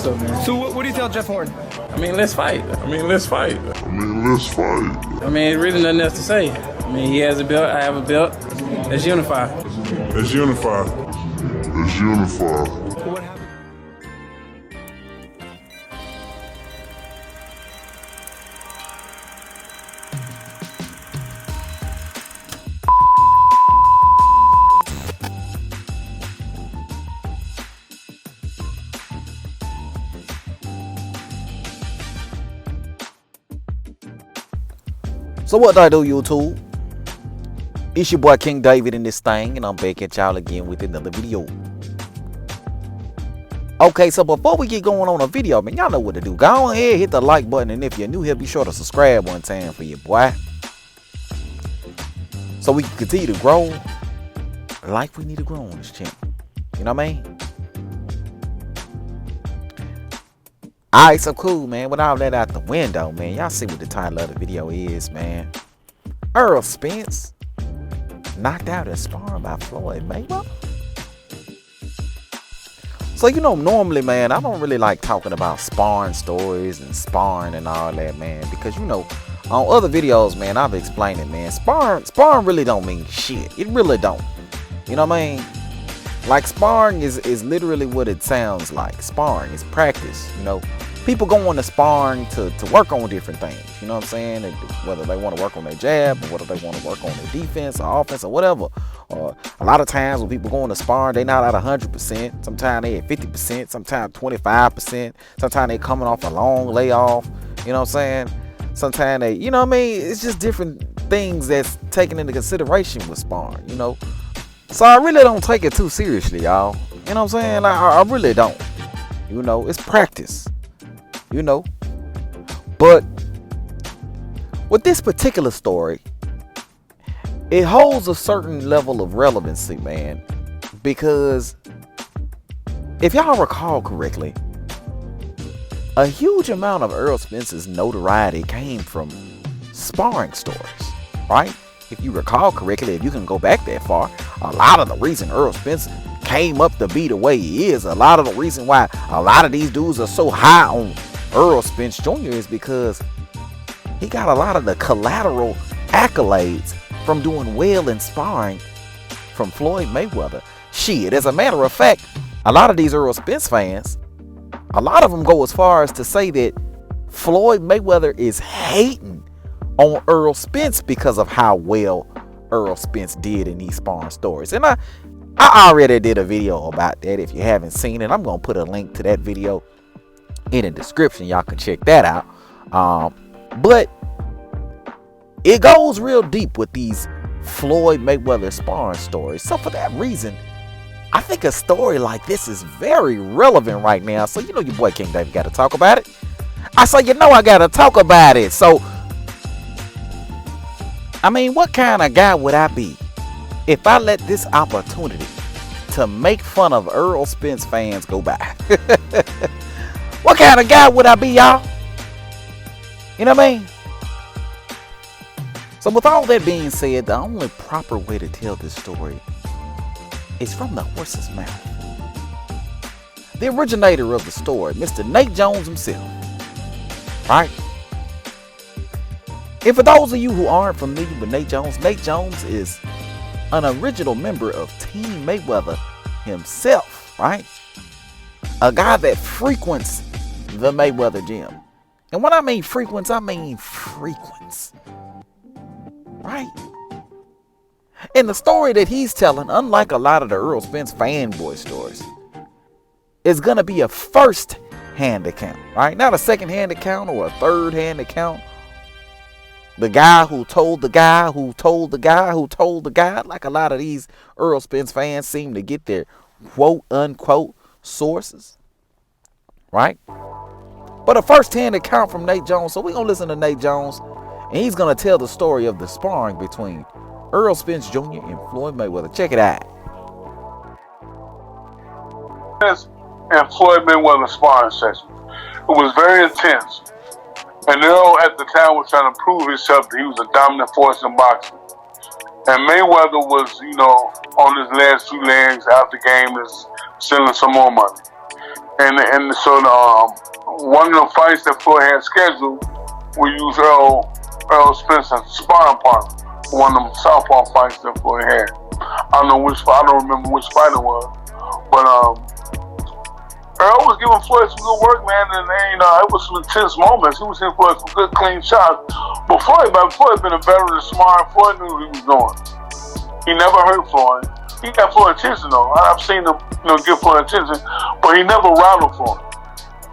So what do you tell Jeff Horn? I mean, let's fight. Let's fight. I mean, really nothing else to say. I mean, he has a belt, I have a belt. Let's unify. Let's unify. What happened? So what do I do, YouTube? It's your boy King David in this thing, and I'm back at y'all again with another video. Okay, so before we get going on a video, man, y'all know what to do. Go ahead, hit the like button, and if you're new here, be sure to subscribe one time for your boy. So we can continue to grow like we need to grow on this channel. You know what I mean? Alright, so cool, man. With all that out the window, man, y'all see what the title of the video is, man. Errol Spence knocked out in sparring by Floyd Mayweather. So, you know, normally, man, I don't really like talking about sparring stories and sparring and all that, man. Because, you know, on other videos, man, I've explained it, man. Sparring really don't mean shit. It really don't. You know what I mean? Like, sparring is literally what it sounds like. Sparring is practice, you know. People go on to sparring to work on different things, you know what I'm saying? And whether they want to work on their jab, or whether they want to work on their defense or offense or whatever. Or a lot of times when people go on to sparring, they not at 100%. Sometimes they at 50%, sometimes 25%. Sometimes they coming off a long layoff, you know what I'm saying? Sometimes they, you know what I mean? It's just different things that's taken into consideration with sparring, you know? So I really don't take it too seriously, y'all. You know what I'm saying? I really don't. You know, it's practice. You know. But with this particular story, it holds a certain level of relevancy, man. Because if y'all recall correctly, a huge amount of Errol Spence's notoriety came from sparring stories, right? If you recall correctly, if you can go back that far, a lot of the reason Errol Spence came up to be the way he is, a lot of the reason why a lot of these dudes are so high on Errol Spence Jr. is because he got a lot of the collateral accolades from doing well in sparring from Floyd Mayweather. Shit, as a matter of fact, a lot of these Errol Spence fans, a lot of them go as far as to say that Floyd Mayweather is hating on Errol Spence because of how well Errol Spence did in these sparring stories. And I already did a video about that. If you haven't seen it, I'm going to put a link to that video in the description. Y'all can check that out. But it goes real deep with these Floyd Mayweather sparring stories. So for that reason, I think a story like this is very relevant right now. So, you know, your boy King David got to talk about it. I say, you know, I got to talk about it. So, I mean, what kind of guy would I be if I let this opportunity to make fun of Errol Spence fans go by? What kind of guy would I be, y'all? You know what I mean? So with all that being said, the only proper way to tell this story is from the horse's mouth. The originator of the story, Mr. Nate Jones himself. Right? And for those of you who aren't familiar with Nate Jones is an original member of Team Mayweather himself, right? A guy that frequents the Mayweather gym. And when I mean frequents, I mean frequents. Right? And the story that he's telling, unlike a lot of the Errol Spence fanboy stories, is going to be a first-hand account, right? Not a second-hand account or a third-hand account. The guy who told the guy who told the guy who told the guy, like a lot of these Errol Spence fans seem to get their quote-unquote sources, right? But a first-hand account from Nate Jones. So we're going to listen to Nate Jones, and he's going to tell the story of the sparring between Errol Spence Jr. and Floyd Mayweather. Check it out. And Floyd Mayweather sparring session. It was very intense. And Errol at the time was trying to prove himself that he was a dominant force in boxing. And Mayweather was, you know, on his last few legs out the game is selling some more money. And so one of the fights that Floyd had scheduled, we used Errol Spence as a sparring partner. One of them southpaw fights that Floyd had. I don't remember which fight it was, but Earl was giving Floyd some good work, man, and it was some intense moments. He was hitting Floyd some good, clean shots. But Floyd had been a veteran of smart. Floyd knew what he was doing. He never hurt Floyd. He got Floyd attention though. I've seen him, give Floyd attention, but he never rattled Floyd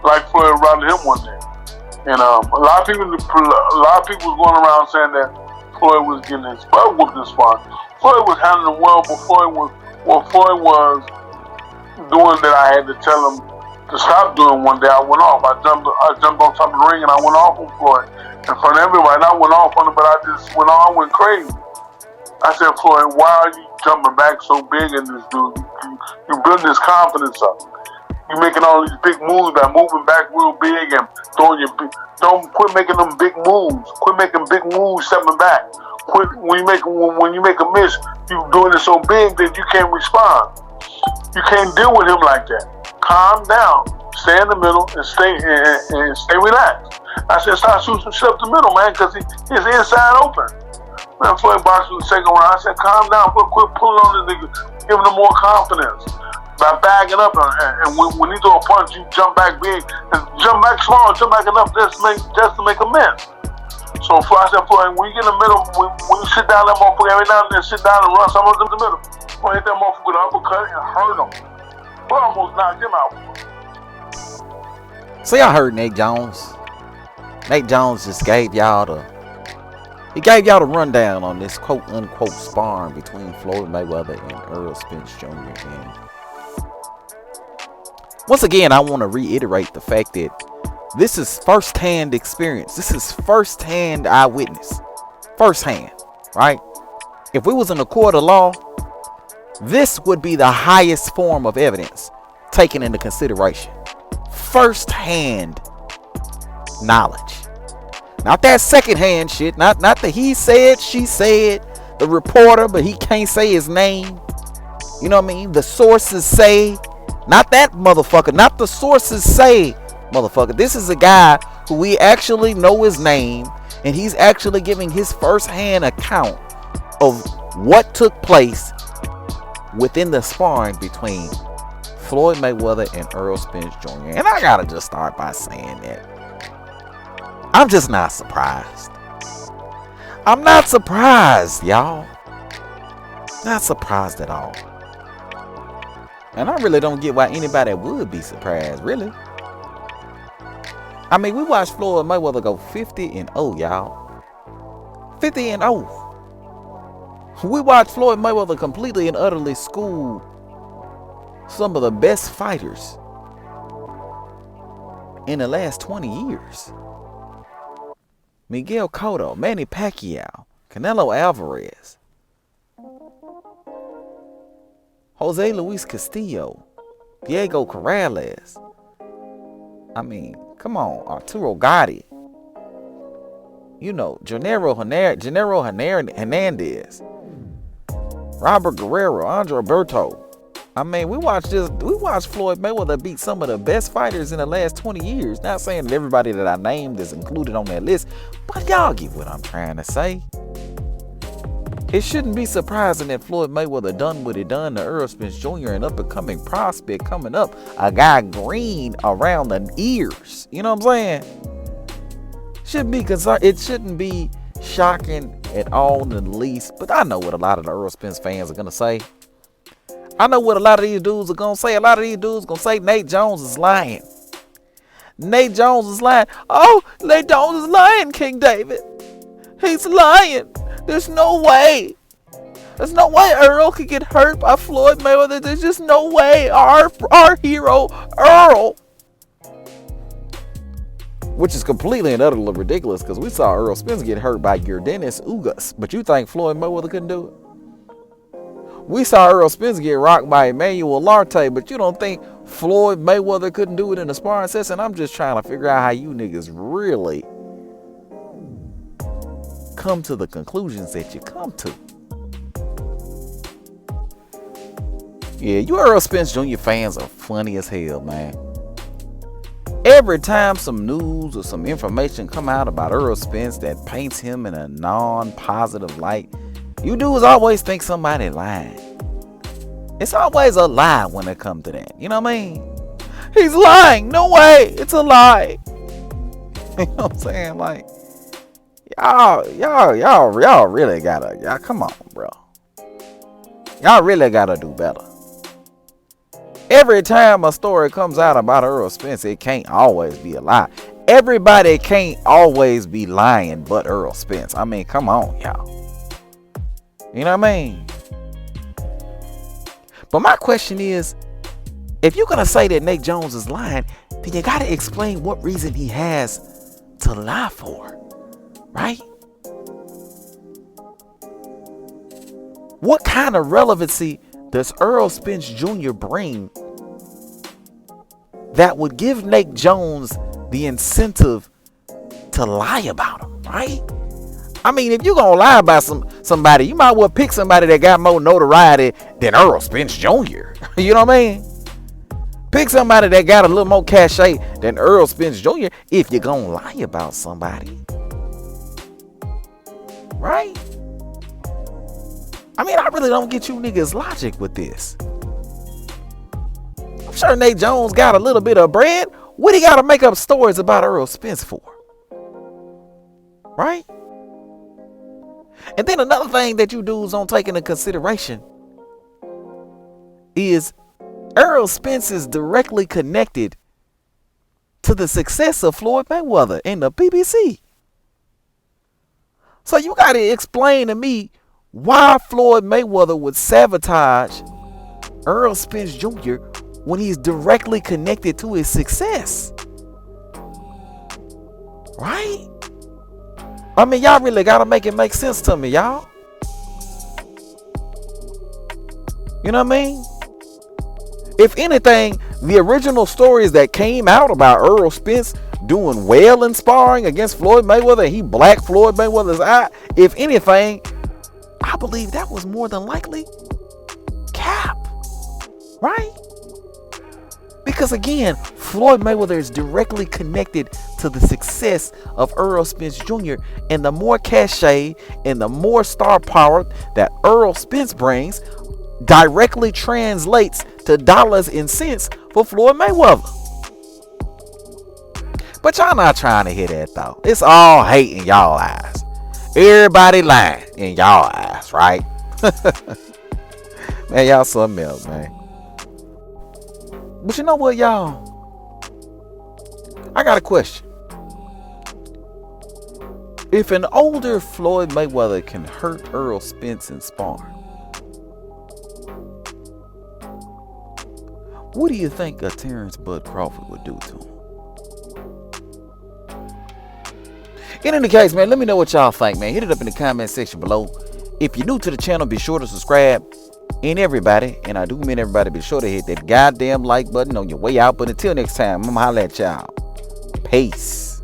like Floyd rattled him one day. And a lot of people was going around saying that Floyd was getting his butt whooped in sparring. Floyd was handling well, but Floyd was doing that I had to tell him to stop doing. One day I went off. I jumped on top of the ring and I went off on Floyd in front of everybody. And I went off on him, but I just went crazy. I said, Floyd, why are you jumping back so big in this dude? You building his confidence up. You making all these big moves by moving back real big and throwing don't quit making them big moves. Quit making big moves stepping back. Quit when you make a miss, you doing it so big that you can't respond. You can't deal with him like that. Calm down. Stay in the middle and stay relaxed. I said, start shooting some shit up the middle, man, because his inside open. Man, Floyd boxed in the second round. I said, calm down, quit pulling on this nigga, giving him more confidence. By bagging up, and when he throw a punch, you jump back big, and jump back small, jump back enough just to make a miss. So I said, Floyd, when you get in the middle, when you sit down, that motherfucker every now and then sit down and run someone in the middle. Floyd hit that motherfucker with an uppercut and hurt him. Floyd almost knocked him out. So y'all heard Nate Jones. Nate Jones just gave y'all the rundown on this quote unquote sparring between Floyd Mayweather and Errol Spence Jr. And once again, I want to reiterate the fact that this is first-hand experience. This is first-hand eyewitness. First-hand, right? If we was in a court of law, this would be the highest form of evidence taken into consideration. First-hand knowledge. Not that second-hand shit. Not the he said, she said, the reporter, but he can't say his name. You know what I mean? The sources say. Not that motherfucker. Not the sources say, motherfucker. This is a guy who we actually know his name, and he's actually giving his first-hand account of what took place within the sparring between Floyd Mayweather and Errol Spence Jr. And I gotta just start by saying that I'm just not surprised. I'm not surprised, y'all. Not surprised at all. And I really don't get why anybody would be surprised, really. I mean, we watched Floyd Mayweather go 50-0, y'all. 50-0. We watched Floyd Mayweather completely and utterly school some of the best fighters in the last 20 years. Miguel Cotto, Manny Pacquiao, Canelo Alvarez, Jose Luis Castillo, Diego Corrales. I mean, come on, Arturo Gatti. You know, Gennaro Hernandez, Robert Guerrero, Andre Berto. I mean, we watched Floyd Mayweather beat some of the best fighters in the last 20 years. Not saying that everybody that I named is included on that list, but y'all get what I'm trying to say. It shouldn't be surprising that Floyd Mayweather done what he done to Errol Spence Jr., an up-and-coming prospect coming up, a guy green around the ears. You know what I'm saying? It shouldn't be shocking at all in the least, but I know what a lot of the Errol Spence fans are going to say. I know what a lot of these dudes are going to say. A lot of these dudes are going to say Nate Jones is lying. Nate Jones is lying. Oh, Nate Jones is lying, King David. He's lying. There's no way. There's no way Earl could get hurt by Floyd Mayweather. There's just no way. Our hero, Earl. Which is completely and utterly ridiculous because we saw Errol Spence get hurt by Yordenis Ugas. But you think Floyd Mayweather couldn't do it? We saw Errol Spence get rocked by Emmanuel Larte, but you don't think Floyd Mayweather couldn't do it in a sparring session? I'm just trying to figure out how you niggas really come to the conclusions that you come to. Yeah, you Errol Spence Jr. fans are funny as hell, man. Every time some news or some information come out about Errol Spence that paints him in a non-positive light, you dudes always think somebody lying. It's always a lie when it comes to that. You know what I mean? He's lying. No way. It's a lie. You know what I'm saying? Like, y'all really gotta, y'all come on, bro. Y'all really gotta do better. Every time a story comes out about Errol Spence, it can't always be a lie. Everybody can't always be lying but Errol Spence. I mean, come on, y'all. You know what I mean? But my question is, if you're going to say that Nate Jones is lying, then you got to explain what reason he has to lie for, right? What kind of relevancy does Errol Spence Jr. bring that would give Nate Jones the incentive to lie about him, right? I mean, if you're going to lie about somebody, you might well pick somebody that got more notoriety than Errol Spence Jr. You know what I mean? Pick somebody that got a little more cachet than Errol Spence Jr. if you're going to lie about somebody. Right? I mean, I really don't get you niggas' logic with this. I'm sure Nate Jones got a little bit of bread. What he got to make up stories about Errol Spence for? Right? And then another thing that you dudes don't take into consideration is Errol Spence is directly connected to the success of Floyd Mayweather in the PBC. So you got to explain to me why Floyd Mayweather would sabotage Errol Spence Jr. when he's directly connected to his success. Right? I mean, y'all really got to make it make sense to me, y'all. You know what I mean? If anything, the original stories that came out about Errol Spence doing well in sparring against Floyd Mayweather, he blacked Floyd Mayweather's eye. If anything, I believe that was more than likely cap. Right? Because again, Floyd Mayweather is directly connected to the success of Errol Spence Jr. And the more cachet and the more star power that Errol Spence brings directly translates to dollars and cents for Floyd Mayweather. But y'all not trying to hear that though. It's all hate in y'all eyes. Everybody lying in y'all eyes, right? Man, y'all something else, man. But you know what, y'all? I got a question. If an older Floyd Mayweather can hurt Errol Spence in sparring, what do you think a Terrence Bud Crawford would do to him? In any case, man, let me know what y'all think, man. Hit it up in the comment section below. If you're new to the channel, be sure to subscribe. And everybody, and I do mean everybody, be sure to hit that goddamn like button on your way out. But until next time, I'm gonna holler at y'all. Peace.